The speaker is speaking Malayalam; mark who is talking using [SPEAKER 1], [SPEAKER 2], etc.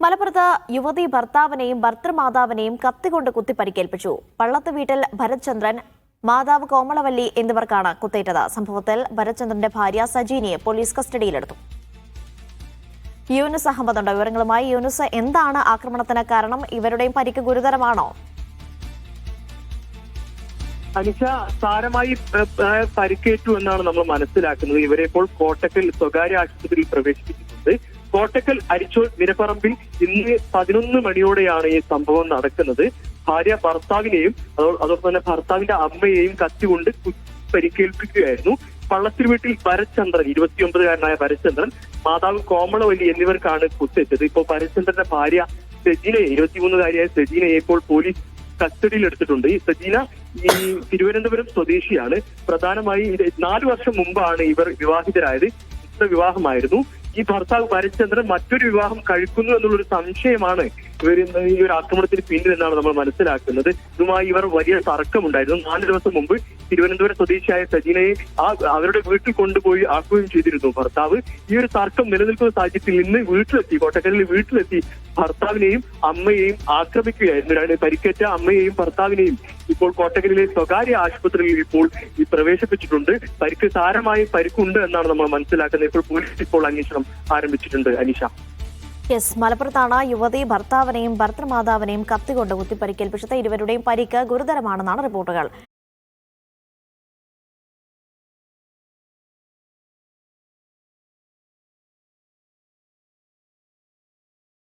[SPEAKER 1] മലപ്പുറത്ത് യുവതി ഭർത്താവിനെയും ഭർത്തൃമാതാവിനെയും കത്തികൊണ്ട് കുത്തി പരിക്കേൽപ്പിച്ചു. പള്ളത്ത് വീട്ടിൽ ഭരത്ചന്ദ്രൻ, മാതാവ് കോമളവല്ലി എന്നിവർക്കാണ് കുത്തേറ്റത്. സംഭവത്തിൽ ഭരത്ചന്ദ്രന്റെ ഭാര്യ സജീനയെ പോലീസ് കസ്റ്റഡിയിലെടുത്തു. യൂനുസ് അഹമ്മദ് ഉണ്ട് വിവരങ്ങളുമായി. യൂനുസ്, എന്താണ് ആക്രമണത്തിന് കാരണം? ഇവരുടെയും പരിക്ക് ഗുരുതരമാണോ?
[SPEAKER 2] അനിഷ, സാരമായി പരിക്കേറ്റു എന്നാണ് നമ്മൾ മനസ്സിലാക്കുന്നത്. ഇവരെ ഇപ്പോൾ കോട്ടക്കൽ സ്വകാര്യ ആശുപത്രിയിൽ പ്രവേശിപ്പിച്ചിട്ടുണ്ട്. കോട്ടക്കൽ അരിച്ചോൾ നിരപ്പറമ്പിൽ ഇന്ന് 11 മണിയോടെയാണ് ഈ സംഭവം നടക്കുന്നത്. ഭാര്യ ഭർത്താവിനെയും അതോടൊപ്പം തന്നെ ഭർത്താവിന്റെ അമ്മയെയും കത്തികൊണ്ട് പരിക്കേൽപ്പിക്കുകയായിരുന്നു. പള്ളത്തിൽ വീട്ടിൽ ഭരത്ചന്ദ്രൻ, 29-കാരനായ ഭരത്ചന്ദ്രൻ, മാതാവ് കോമളവല്ലി എന്നിവർക്കാണ് കുത്തേറ്റത്. ഇപ്പോൾ ഭരത്ചന്ദ്രന്റെ ഭാര്യ സജീനയെ, 23-കാരിയായ സജീനയെ ഇപ്പോൾ പോലീസ് കസ്റ്റഡിയിലെടുത്തിട്ടുണ്ട്. ഈ സജീന ഈ തിരുവനന്തപുരം സ്വദേശിയാണ്. പ്രധാനമായി 4 വർഷം മുമ്പാണ് ഇവർ വിവാഹിതരായത്. വിവാഹമായിരുന്നു. ഈ ഭർത്താവ് ഭരത്ചന്ദ്രൻ മറ്റൊരു വിവാഹം കഴിക്കുന്നു എന്നുള്ളൊരു സംശയമാണ് ഇവർ ഈ ഒരു ആക്രമണത്തിന് പിന്നിൽ എന്നാണ് നമ്മൾ മനസ്സിലാക്കുന്നത്. ഇതുമായി ഇവർ വലിയ തർക്കമുണ്ടായിരുന്നു. 4 ദിവസം മുമ്പ് തിരുവനന്തപുരം സ്വദേശിയായ സജീനയെ അവരുടെ വീട്ടിൽ കൊണ്ടുപോയി ആക്കുകയും ചെയ്തിരുന്നു ഭർത്താവ്. ഈ ഒരു തർക്കം നിലനിൽക്കുന്ന സാഹചര്യത്തിൽ ഇന്ന് കോട്ടക്കലിൽ വീട്ടിലെത്തി ഭർത്താവിനെയും അമ്മയെയും ആക്രമിക്കുകയായിരുന്നു. പരിക്കേറ്റ അമ്മയെയും ഭർത്താവിനെയും ഇപ്പോൾ കോട്ടക്കലിലെ സ്വകാര്യ ആശുപത്രിയിൽ ഇപ്പോൾ പ്രവേശിപ്പിച്ചിട്ടുണ്ട്. സാരമായി പരിക്കുണ്ട് എന്നാണ് നമ്മൾ മനസ്സിലാക്കുന്നത്. ഇപ്പോൾ പോലീസ് ഇപ്പോൾ അന്വേഷണം ആരംഭിച്ചിട്ടുണ്ട്. അനീഷ,
[SPEAKER 1] മലപ്പുറത്താണ് യുവതി ഭർത്താവിനെയും ഭർത്തൃമാതാവിനെയും കത്തികൊണ്ട് കുത്തി പരിക്കേൽപ്പിച്ചത്. ഇരുവരുടെയും പരിക്ക് ഗുരുതരമാണെന്നാണ് റിപ്പോർട്ടുകൾ.